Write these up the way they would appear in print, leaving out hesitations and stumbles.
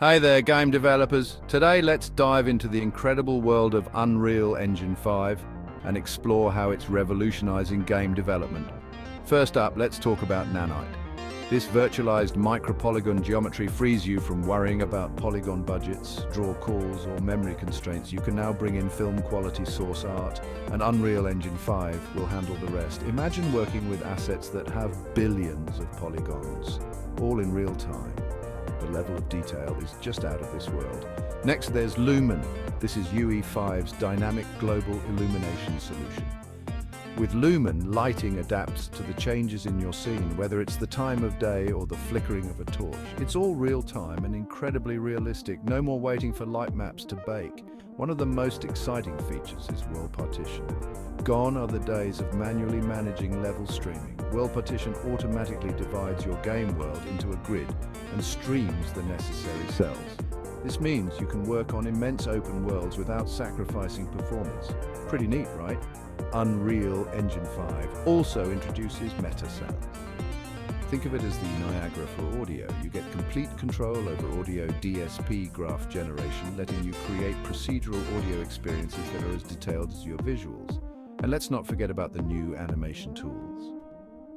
Hey there, game developers. Today, let's dive into the incredible world of Unreal Engine 5 and explore how it's revolutionizing game development. First up, let's talk about Nanite. This virtualized micro-polygon geometry frees you from worrying about polygon budgets, draw calls, or memory constraints. You can now bring in film-quality source art, and Unreal Engine 5 will handle the rest. Imagine working with assets that have billions of polygons, all in real time. The level of detail is just out of this world. Next, there's Lumen. This is UE5's dynamic global illumination solution. With Lumen, lighting adapts to the changes in your scene, whether it's the time of day or the flickering of a torch. It's all real-time and incredibly realistic. No more waiting for light maps to bake. One of the most exciting features is World Partition. Gone are the days of manually managing level streaming. World Partition automatically divides your game world into a grid and streams the necessary cells. This means you can work on immense open worlds without sacrificing performance. Pretty neat, right? Unreal Engine 5 also introduces meta sounds. Think of it as the Niagara for audio. You get complete control over audio DSP graph generation, letting you create procedural audio experiences that are as detailed as your visuals. And let's not forget about the new animation tools.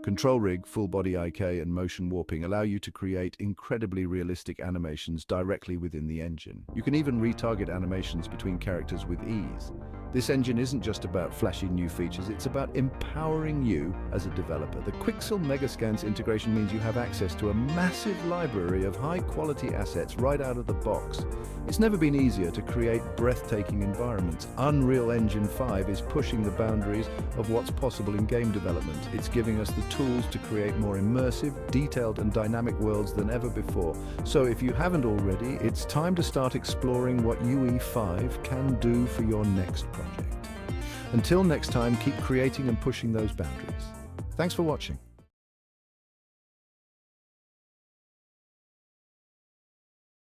Control Rig, Full Body IK, and Motion Warping allow you to create incredibly realistic animations directly within the engine. You can even retarget animations between characters with ease. This engine isn't just about flashy new features, it's about empowering you as a developer. The Quixel Megascans integration means you have access to a massive library of high-quality assets right out of the box. It's never been easier to create breathtaking environments. Unreal Engine 5 is pushing the boundaries of what's possible in game development. It's giving us the tools to create more immersive, detailed, and dynamic worlds than ever before. So if you haven't already, it's time to start exploring what UE5 can do for your next project. Until next time, keep creating and pushing those boundaries. Thanks for watching.